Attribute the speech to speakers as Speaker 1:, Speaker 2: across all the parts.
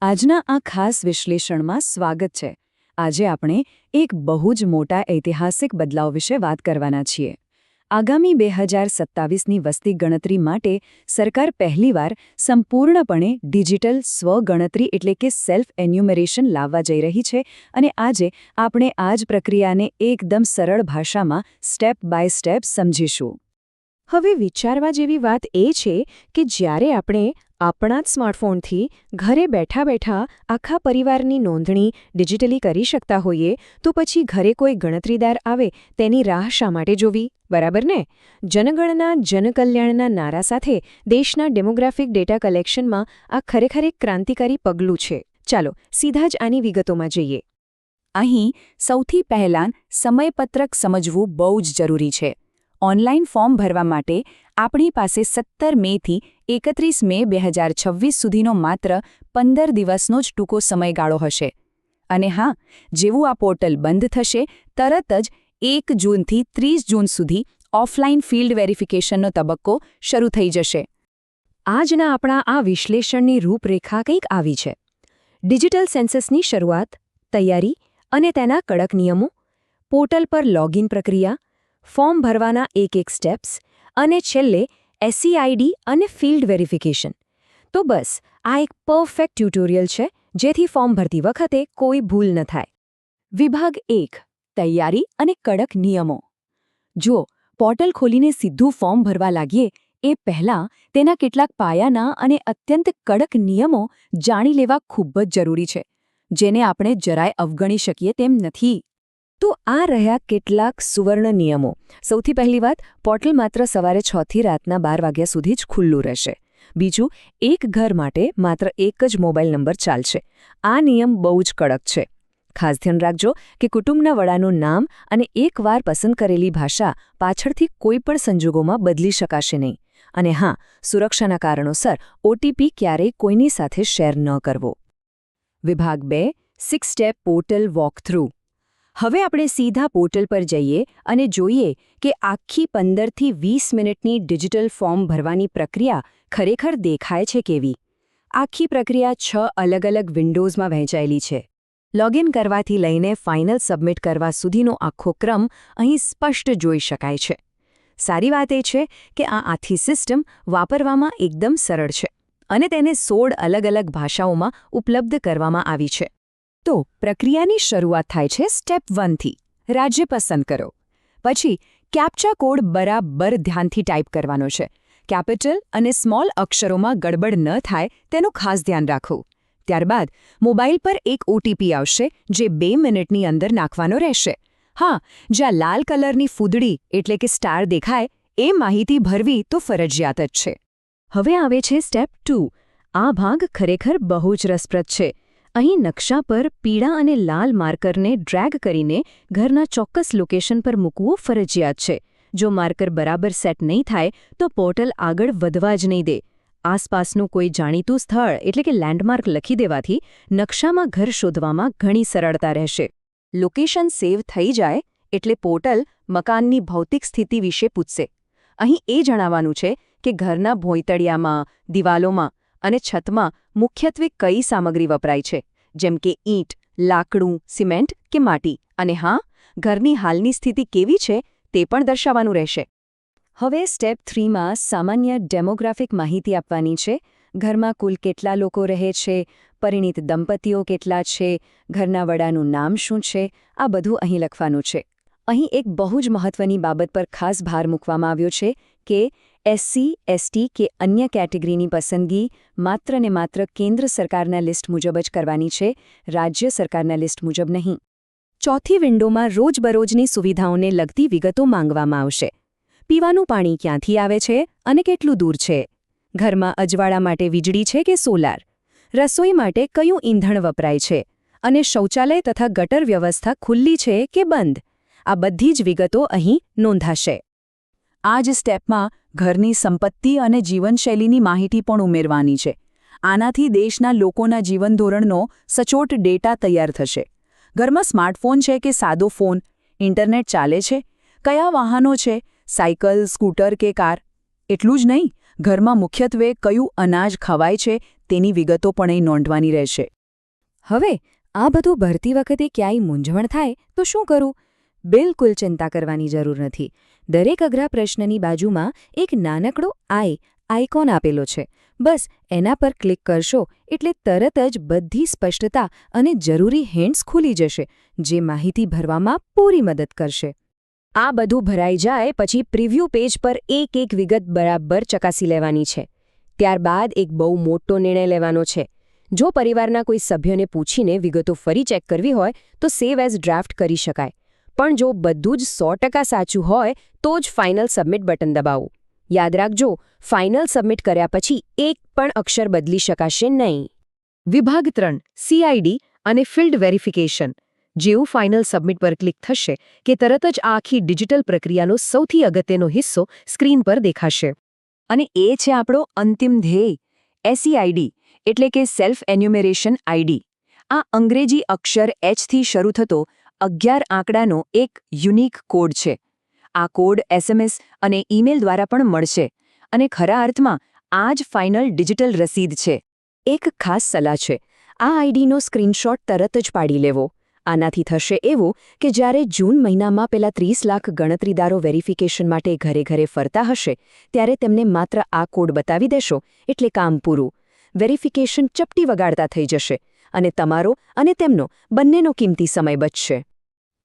Speaker 1: આજના આ ખાસ વિશ્લેષણમાં સ્વાગત છે. આજે આપણે એક બહુ જ મોટા ઐતિહાસિક બદલાવ વિશે વાત કરવાના છીએ. આગામી 2027ની વસ્તી ગણતરી માટે સરકાર પહેલીવાર સંપૂર્ણપણે ડિજિટલ સ્વગણતરી એટલે કે સેલ્ફ એન્યુમરેશન લાવવા જઈ રહી છે અને આજે આપણે આ જ પ્રક્રિયાને એકદમ સરળ ભાષામાં સ્ટેપ બાય સ્ટેપ સમજીશું.
Speaker 2: હવે વિચારવા જેવી વાત એ છે કે જ્યારે આપણે આપણા જ સ્માર્ટફોનથી ઘરે બેઠા બેઠા આખા પરિવારની નોંધણી ડિજિટલી કરી શકતા હોઈએ તો પછી ઘરે કોઈ ગણતરીદાર આવે તેની રાહ શા માટે જોવી, બરાબર ને? જનગણના જનકલ્યાણના નારા સાથે દેશના ડેમોગ્રાફિક ડેટા કલેક્શનમાં આ ખરેખર એક ક્રાંતિકારી પગલું છે. ચાલો સીધા જ આની વિગતોમાં જઈએ.
Speaker 1: અહીં સૌથી પહેલાં સમયપત્રક સમજવું બહુ જ જરૂરી છે. ઓનલાઈન ફોર્મ ભરવા માટે આપણી પાસે 17 મેથી 31 મે 2026 સુધીનો માત્ર 15 દિવસનો જ ટૂંકો સમયગાળો હશે. અને હા, જેવું આ પોર્ટલ બંધ થશે તરત જ 1 જૂનથી 30 જૂન સુધી ઓફલાઈન ફિલ્ડ વેરિફિકેશનનો તબક્કો શરૂ થઈ જશે.
Speaker 2: આજના આપણા આ વિશ્લેષણની રૂપરેખા કંઈક આવી છે. ડિજિટલ સેન્સસની શરૂઆત, તૈયારી અને તેના કડક નિયમો, પોર્ટલ પર લોગિન પ્રક્રિયા, ફોર્મ ભરવાના એક સ્ટેપ્સ અને છેલ્લે SCID અને ફિલ્ડ વેરિફિકેશન. તો બસ આ એક પરફેક્ટ ટ્યુટોરિયલ છે જેથી ફોર્મ ભરતી વખતે કોઈ ભૂલ ન થાય.
Speaker 1: વિભાગ 1 તૈયારી અને કડક નિયમો. જો પોર્ટલ ખોલીને સીધું ફોર્મ ભરવા લાગીએ એ પહેલાં તેના કેટલાક પાયાના અને અત્યંત કડક નિયમો જાણી લેવા ખૂબ જ જરૂરી છે, જેને આપણે જરાય અવગણી શકીએ તેમ નથી.
Speaker 2: તો આ રહ્યા કેટલાક સુવર્ણ નિયમો. સૌથી પહેલી વાત, પોર્ટલ માત્ર સવારે 6 થી રાતના 12 વાગ્યા સુધી જ ખુલ્લું રહેશે. બીજું, એક ઘર માટે માત્ર એક જ મોબાઈલ નંબર ચાલશે. આ નિયમ બહુ જ કડક છે. ખાસ ધ્યાન રાખજો કે કુટુંબના વડાનું નામ અને એકવાર પસંદ કરેલી ભાષા પાછળથી કોઈ પણ સંજોગોમાં બદલી શકાશે નહીં. અને હા, સુરક્ષાના કારણોસર OTP ક્યારેય કોઈની સાથે શેર ન કરવો.
Speaker 1: વિભાગ 2 6 સ્ટેપ પોર્ટલ વોકથ્રુ. હવે આપણે સીધા પોર્ટલ પર જઈએ અને જોઈએ કે આખી 15 થી 20 મિનિટની ડિજિટલ ફોર્મ ભરવાની પ્રક્રિયા ખરેખર દેખાય છે કેવી. આખી પ્રક્રિયા 6 અલગ-અલગ વિન્ડોઝમાં વહેંચાયેલી છે. લોગિન કરવાથી લઈને ફાઇનલ સબમિટ કરવા સુધીનો આખો ક્રમ અહીં સ્પષ્ટ જોઈ શકાય છે. સારી વાત એ છે કે આ આખી સિસ્ટમ વાપરવામાં એકદમ સરળ છે અને તેને 16 અલગ-અલગ ભાષાઓમાં ઉપલબ્ધ કરવામાં આવી છે. તો પ્રક્રિયાની શરૂઆત થાય છે સ્ટેપ 1 થી. રાજ્ય પસંદ કરો. પછી કેપ્ચા કોડ બરાબર ધ્યાનથી ટાઈપ કરવાનો છે. કેપિટલ અને સ્મોલ અક્ષરોમાં ગડબડ ન થાય તેનું ખાસ ધ્યાન રાખવું. ત્યારબાદ મોબાઈલ પર એક OTP આવશે જે 2 મિનિટની અંદર નાખવાનો રહેશે. હા, જ્યાં લાલ કલરની ફૂદડી એટલે કે સ્ટાર દેખાય એ માહિતી ભરવી તો ફરજિયાત જ છે.
Speaker 2: હવે આવે છે સ્ટેપ 2. આ ભાગ ખરેખર બહુ જ રસપ્રદ છે. અહીં નકશા પર પીળા અને લાલ માર્કરને ડ્રેગ કરીને ઘરના ચોક્કસ લોકેશન પર મૂકવું ફરજિયાત છે. જો માર્કર બરાબર સેટ નહીં થાય તો પોર્ટલ આગળ વધવા જ નહીં દે. આસપાસનું કોઈ જાણીતું સ્થળ એટલે કે લેન્ડમાર્ક લખી દેવાથી નકશામાં ઘર શોધવામાં ઘણી સરળતા રહેશે. લોકેશન સેવ થઈ જાય એટલે પોર્ટલ મકાનની ભૌતિક સ્થિતિ વિશે પૂછશે. અહીં એ જણાવવાનું છે કે ઘરના ભોંયતળિયામાં, દિવાલોમાં અને છતમાં મુખ્યત્વે કઈ સામગ્રી વપરાય છે, જેમ કે ઈંટ, લાકડું, સિમેન્ટ કે માટી. અને હા, ઘરની હાલની સ્થિતિ કેવી છે તે પણ દર્શાવવાનું રહેશે. હવે સ્ટેપ 3માં સામાન્ય ડેમોગ્રાફિક માહિતી આપવાની છે. ઘરમાં કુલ કેટલા લોકો રહે છે, પરિણીત દંપતીઓ કેટલા છે, ઘરના વડાનું નામ શું છે, આ બધું અહીં લખવાનું છે. અહીં એક બહુ જ મહત્વની બાબત પર ખાસ ભાર મૂકવામાં આવ્યો છે કે SC, ST કે અન્ય કેટેગરીની પસંદગી માત્ર ને માત્ર કેન્દ્ર સરકારના લિસ્ટ મુજબ જ કરવાની છે, રાજ્ય સરકારના લિસ્ટ મુજબ નહીં. ચોથી વિન્ડોમાં રોજબરોજની સુવિધાઓને લગતી વિગતો માંગવામાં આવશે. પીવાનું પાણી ક્યાંથી આવે છે અને કેટલું દૂર છે? ઘરમાં અજવાળા માટે વીજળી છે કે સોલાર? રસોઈ માટે કયું ઈંધણ વપરાય છે? અને શૌચાલય તથા ગટર વ્યવસ્થા ખુલ્લી છે કે બંધ? આ બધી જ વિગતો અહીં નોંધાશે.
Speaker 1: આ જ સ્ટેપમાં ઘરની સંપત્તિ અને જીવનશૈલીની માહિતી પણ ઉમેરવાની છે. આનાથી દેશના લોકોના જીવનધોરણનો સચોટ ડેટા તૈયાર થશે. ઘરમાં સ્માર્ટફોન છે કે સાદો ફોન? ઇન્ટરનેટ ચાલે છે? કયા વાહનો છે? સાયકલ, સ્કૂટર કે કાર? એટલું જ નહીં, ઘરમાં મુખ્યત્વે કયું અનાજ ખવાય છે તેની વિગતો પણ અહીં નોંધવાની રહેશે.
Speaker 2: હવે આ બધું ભરતી વખતે ક્યાંય મૂંઝવણ થાય તો શું કરું? બિલકુલ ચિંતા કરવાની જરૂર નથી. દરેક અઘરા પ્રશ્નની બાજુમાં એક નાનકડો આઇકોન આપેલો છે. બસ એના પર ક્લિક કરશો એટલે તરત જ બધી સ્પષ્ટતા અને જરૂરી હિન્ટ્સ ખુલી જશે, જે માહિતી ભરવામાં પૂરી મદદ કરશે.
Speaker 1: આ બધું ભરાઈ જાય પછી પ્રિવ્યૂ પેજ પર એક વિગત બરાબર ચકાસી લેવાની છે. ત્યારબાદ એક બહુ મોટો નિર્ણય લેવાનો છે. જો પરિવારના કોઈ સભ્યોને પૂછીને વિગતો ફરી ચેક કરવી હોય તો સેવ એઝ ડ્રાફ્ટ કરી શકાય. પણ જો બધું જ 100% સાચું હોય તો જ ફાઇનલ સબમિટ બટન દબાવો. યાદ રાખજો, ફાઇનલ સબમિટ કર્યા પછી એક પણ અક્ષર બદલી શકાશે નહીં.
Speaker 2: વિભાગ 3 CID અને ફિલ્ડ વેરિફિકેશન. જેવું ફાઇનલ સબમિટ પર ક્લિક થશે કે તરત જ આ આખી ડિજિટલ પ્રક્રિયાનો સૌથી અગત્યનો હિસ્સો સ્ક્રીન પર દેખાશે.
Speaker 1: અને એ છે આપણો અંતિમ ધ્યેય, SEID એટલે કે સેલ્ફ એન્યુમરેશન આઈડી. આ અંગ્રેજી અક્ષર H થી શરૂ થતો 11 આંકડાનો એક યુનિક કોડ છે. આ કોડ SMS અને ઈમેલ દ્વારા પણ મળશે અને ખરા અર્થમાં આ જ ફાઇનલ ડિજિટલ રસીદ છે. એક ખાસ સલાહ છે, આ આઈડીનો સ્ક્રીનશોટ તરત જ પાડી લેવો. આનાથી થશે એવું કે જ્યારે જૂન મહિનામાં પેલા 30 લાખ ગણતરીદારો વેરિફિકેશન માટે ઘરે ઘરે ફરતા હશે ત્યારે તેમને માત્ર આ કોડ બતાવી દેશો એટલે કામ પૂરું. વેરિફિકેશન ચપટી વગાડતા થઈ જશે અને તમારો અને તેમનો બંનેનો કિંમતી સમય બચશે.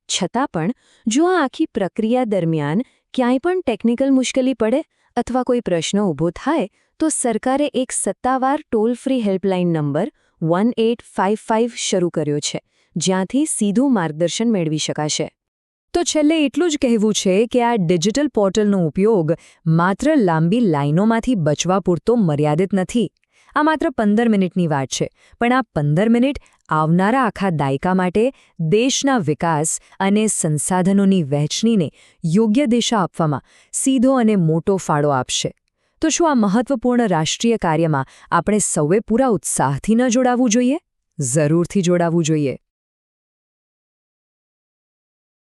Speaker 1: છતાં પણ જો આ આખી પ્રક્રિયા દરમિયાન ક્યાંય પણ ટેકનિકલ મુશ્કેલી પડે અથવા કોઈ પ્રશ્ન ઊભો થાય તો સરકારે એક સત્તાવાર ટોલ ફ્રી હેલ્પલાઇન નંબર 1855 શરૂ કર્યો છે, જ્યાંથી સીધું માર્ગદર્શન મેળવી શકાશે. તો છેલ્લે એટલું જ કહેવું છે કે આ ડિજિટલ પોર્ટલનો ઉપયોગ માત્ર લાંબી લાઇનોમાંથી બચવા પૂરતો મર્યાદિત નથી. આ માત્ર 15 મિનિટની વાત છે, પણ આ 15 મિનિટ આવનારા આખા દાયકા માટે દેશના વિકાસ અને સંસાધનોની વહેંચણીને યોગ્ય દિશા આપવામાં સીધો અને મોટો ફાળો આપશે. તો શું આ મહત્વપૂર્ણ રાષ્ટ્રીય કાર્યમાં આપણે સૌએ પૂરા ઉત્સાહથી ન જોડાવવું જોઈએ? જરૂરથી જોડાવવું જોઈએ.